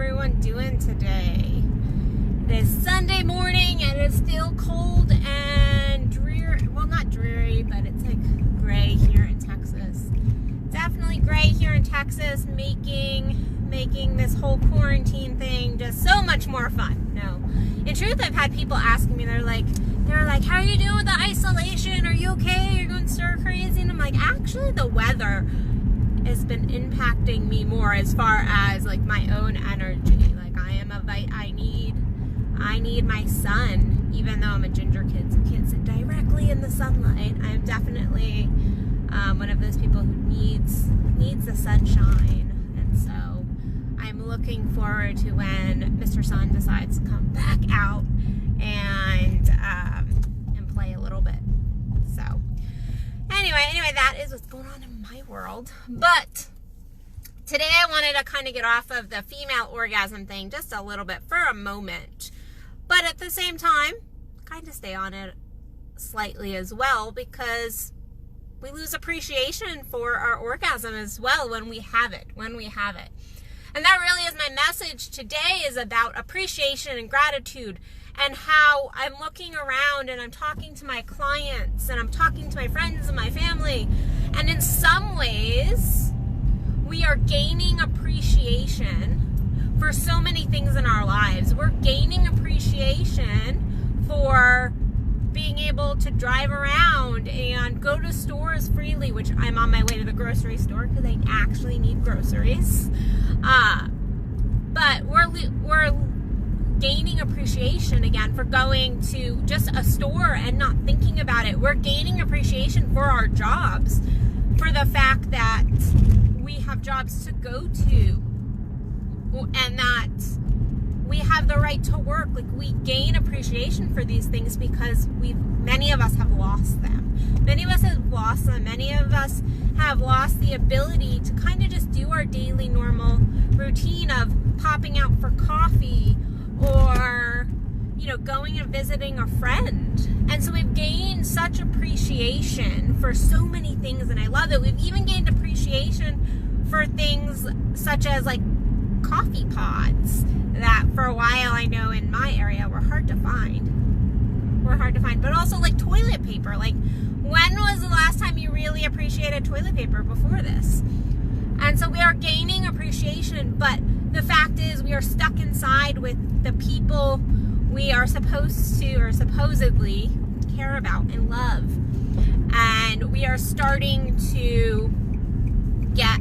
everyone doing today? It is Sunday morning and it's still cold and dreary. Well, not dreary, but it's like gray here in Texas. Definitely gray here in Texas, making this whole quarantine thing just so much more fun. No, in truth, I've had people asking me, they're like, how are you doing with the isolation? Are you okay? You're going stir crazy? And I'm like, actually, the weather has been impacting me more as far as like my own energy. Like I need my sun, even though I'm a ginger kid, so can't sit directly in the sunlight. I'm definitely one of those people who needs the sunshine, and so I'm looking forward to when Mr. Sun decides to come back out and play a little bit. So anyway, that is what's going on in my world. But today I wanted to kind of get off of the female orgasm thing just a little bit for a moment, but at the same time kind of stay on it slightly as well, because we lose appreciation for our orgasm as well when we have it. And that really is my message today, is about appreciation and gratitude, and how I'm looking around and I'm talking to my clients and I'm talking to my friends and my family, and in some ways we are gaining appreciation for so many things in our lives. We're gaining appreciation for being able to drive around and go to stores freely, which I'm on my way to the grocery store because I actually need groceries. But we're gaining appreciation again for going to just a store and not thinking about it. We're gaining appreciation for our jobs, for the fact that we have jobs to go to and that we have the right to work. Like, we gain appreciation for these things because many of us have lost them. Many of us have lost them. Many of us have lost the ability to kind of just do our daily normal routine of popping out for coffee or, going and visiting a friend. And so we've gained such appreciation for so many things, and I love it. We've even gained appreciation for things such as like coffee pods that for a while I know in my area were hard to find. But also like toilet paper. Like, when was the last time you really appreciated toilet paper before this? And so we are gaining appreciation, but the fact is we are stuck inside with the people we are supposed to or supposedly care about and love. And we are starting to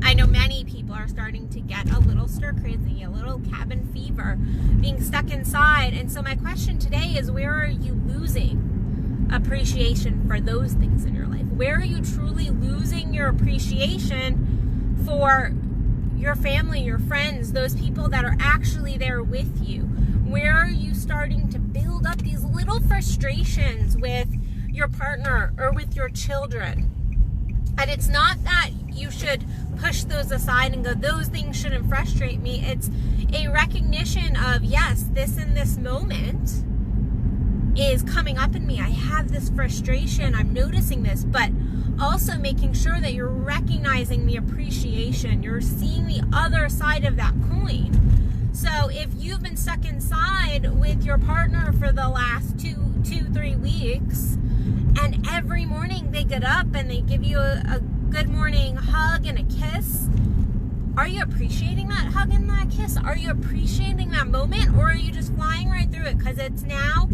I know many people are starting to get a little stir crazy, a little cabin fever, being stuck inside. And so my question today is, where are you losing appreciation for those things in your life? Where are you truly losing your appreciation for your family, your friends, those people that are actually there with you? Where are you starting to build up these little frustrations with your partner or with your children? And it's not that you should push those aside and go, those things shouldn't frustrate me. It's a recognition of, yes, this in this moment is coming up in me. I have this frustration. I'm noticing this, but also making sure that you're recognizing the appreciation. You're seeing the other side of that coin. So if you've been stuck inside with your partner for the last 2-3 weeks, and every morning they get up and they give you a good morning hug and a kiss, are you appreciating that hug and that kiss? Are you appreciating that moment? Or are you just flying right through it because it's now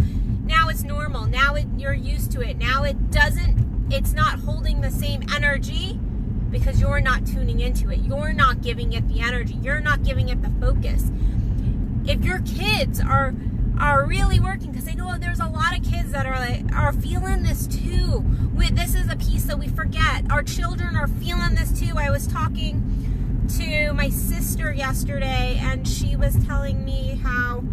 it's normal. Now you're used to it. Now it's not holding the same energy because you're not tuning into it. You're not giving it the energy. You're not giving it the focus. If your kids are really working, because I know there's a lot of kids that are feeling this too. This is a piece that we forget. Our children are feeling this too. I was talking to my sister yesterday, and she was telling me how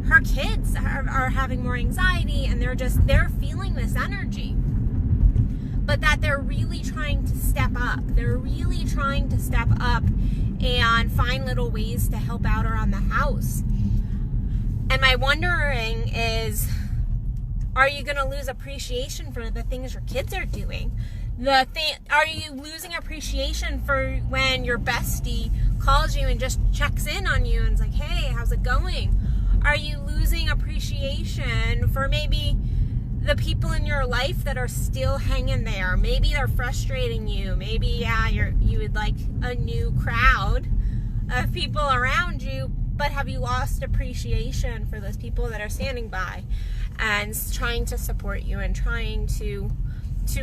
her kids are having more anxiety, and they're feeling this energy, but that they're really trying to step up. They're really trying to step up and find little ways to help out around the house. And my wondering is, are you going to lose appreciation for the things your kids are doing? Are you losing appreciation for when your bestie calls you and just checks in on you and is like, hey, how's it going? Are you losing appreciation for maybe the people in your life that are still hanging there? Maybe they're frustrating you. Maybe, you would like a new crowd of people around you, but have you lost appreciation for those people that are standing by and trying to support you and trying to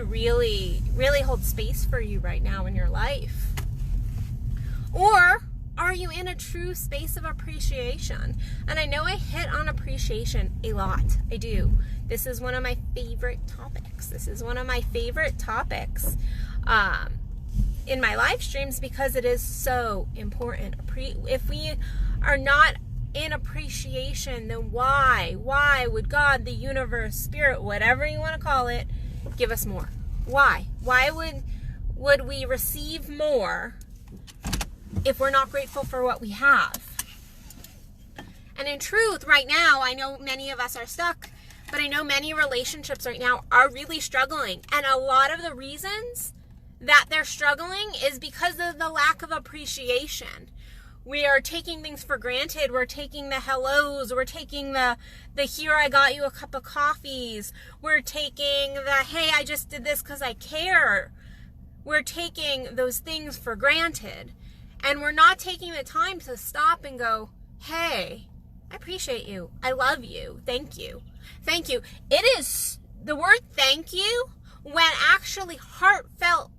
really, really hold space for you right now in your life? Or are you in a true space of appreciation? And I know I hit on appreciation a lot. I do. This is one of my favorite topics. In my live streams because it is so important. If we are not in appreciation, then why would God, the universe, spirit, whatever you want to call it, give us more? Why would we receive more if we're not grateful for what we have? And in truth, right now, I know many of us are stuck, but I know many relationships right now are really struggling. And a lot of the reasons that they're struggling is because of the lack of appreciation. We are taking things for granted. We're taking the hellos. We're taking the here, I got you a cup of coffees. We're taking the, hey, I just did this because I care. We're taking those things for granted. And we're not taking the time to stop and go, hey, I appreciate you. I love you. Thank you. Thank you. It is the word thank you, when actually heartfelt,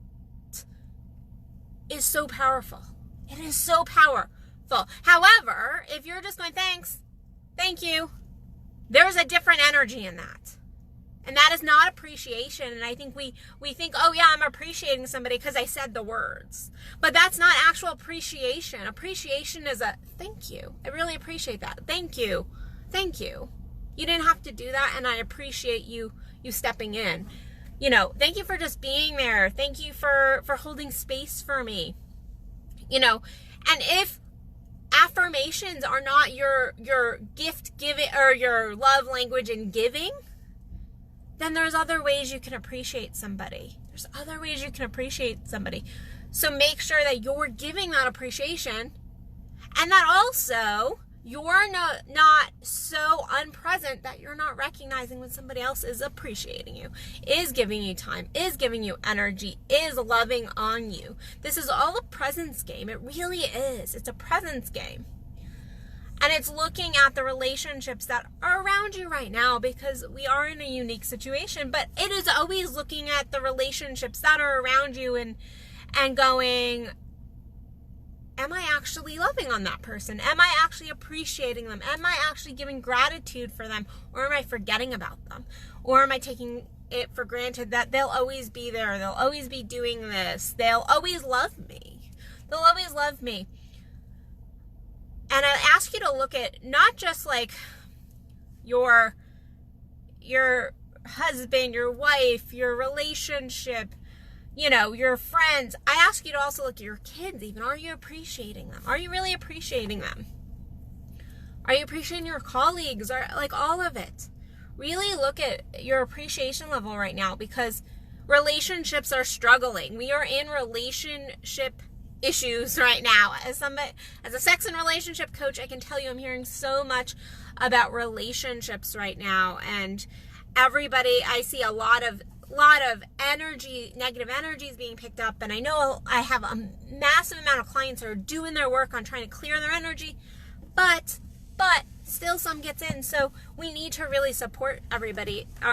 is so powerful. It is so powerful. However, if you're just going, thanks, thank you, there's a different energy in that. And that is not appreciation. And I think we think, oh yeah, I'm appreciating somebody because I said the words. But that's not actual appreciation. Appreciation is a thank you. I really appreciate that. Thank you. Thank you. You didn't have to do that, and I appreciate you stepping in. Thank you for just being there. Thank you for holding space for me. And if affirmations are not your gift giving or your love language in giving, then there's other ways you can appreciate somebody. So make sure that you're giving that appreciation, and that also you're not so unpresent that you're not recognizing when somebody else is appreciating you, is giving you time, is giving you energy, is loving on you. This is all a presence game. It really is. It's a presence game. And it's looking at the relationships that are around you right now, because we are in a unique situation, but it is always looking at the relationships that are around you and going, am I actually loving on that person? Am I actually appreciating them? Am I actually giving gratitude for them? Or am I forgetting about them? Or am I taking it for granted that they'll always be there? They'll always be doing this. They'll always love me. And I ask you to look at not just like your husband, your wife, your relationship, your friends. I ask you to also look at your kids even. Are you appreciating them? Are you really appreciating them? Are you appreciating your colleagues? Or like all of it? Really look at your appreciation level right now, because relationships are struggling. We are in relationship issues right now. As a sex and relationship coach, I can tell you I'm hearing so much about relationships right now, and everybody, I see a lot of energy, negative energy is being picked up, and I know I have a massive amount of clients who are doing their work on trying to clear their energy, but still some gets in. So we need to really support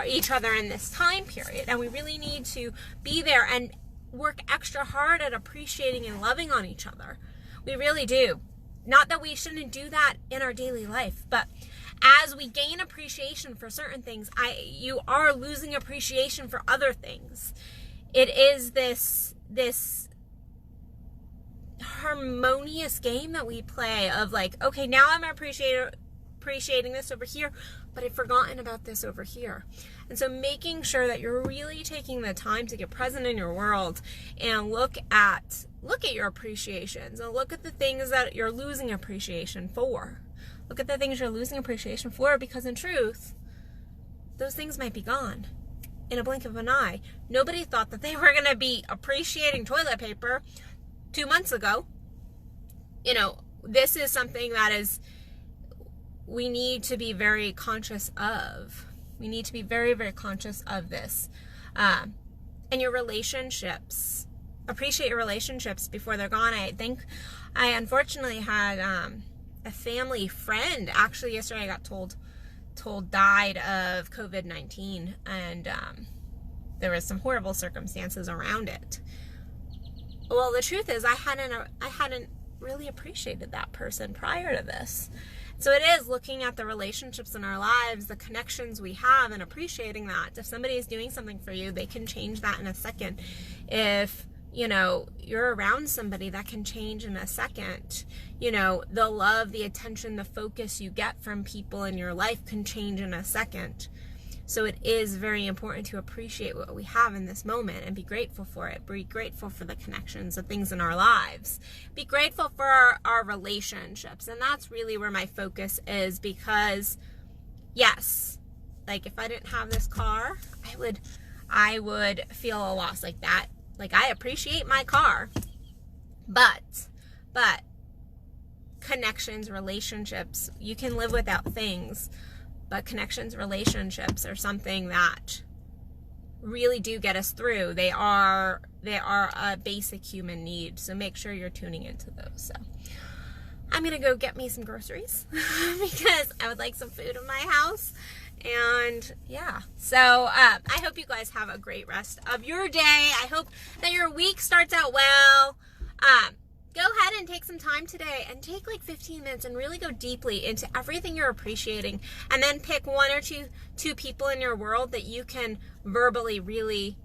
each other in this time period, and we really need to be there and work extra hard at appreciating and loving on each other. We really do. Not that we shouldn't do that in our daily life, but as we gain appreciation for certain things, you are losing appreciation for other things. It is this harmonious game that we play of like, okay, now I'm appreciating this over here, but I've forgotten about this over here. And so making sure that you're really taking the time to get present in your world and look at your appreciations and look at the things that you're losing appreciation for. Look at the things you're losing appreciation for, because in truth, those things might be gone in a blink of an eye. Nobody thought that they were going to be appreciating toilet paper 2 months ago. you know, this is something that we need to be very conscious of. We need to be very, very conscious of this. And your relationships. Appreciate your relationships before they're gone. I think I unfortunately had a family friend, actually yesterday I got told died of COVID-19, and there was some horrible circumstances around it. Well, the truth is I hadn't really appreciated that person prior to this. So it is looking at the relationships in our lives, the connections we have, and appreciating that. If somebody is doing something for you, they can change that in a second. If, you know, you're around somebody, that can change in a second. You know, the love, the attention, the focus you get from people in your life can change in a second. So it is very important to appreciate what we have in this moment and be grateful for it. Be grateful for the connections, the things in our lives. Be grateful for our relationships. And that's really where my focus is, because yes, like if I didn't have this car, I would feel a loss like that. Like, I appreciate my car, but connections, relationships, you can live without things, but connections, relationships are something that really do get us through. They are a basic human need. So make sure you're tuning into those. So I'm going to go get me some groceries because I would like some food in my house. And yeah, so I hope you guys have a great rest of your day. I hope that your week starts out well. Go ahead and take some time today and take like 15 minutes and really go deeply into everything you're appreciating, and then pick one or two people in your world that you can verbally really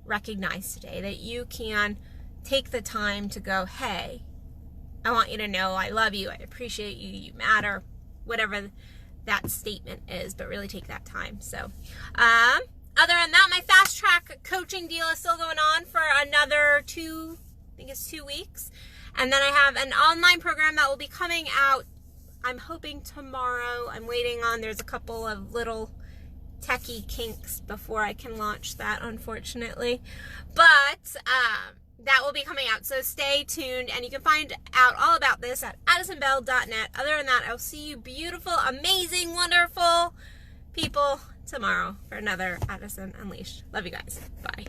recognize today, that you can take the time to go, hey, I want you to know I love you, I appreciate you, you matter, whatever that statement is, but really take that time. So other than that, my fast track coaching deal is still going on for another 2 weeks. And then I have an online program that will be coming out, I'm hoping tomorrow. I'm waiting on, there's a couple of little techie kinks before I can launch that, unfortunately. But that will be coming out, so stay tuned, and you can find out all about this at addisonbell.net. Other than that, I'll see you beautiful, amazing, wonderful people tomorrow for another Addison Unleashed. Love you guys. Bye.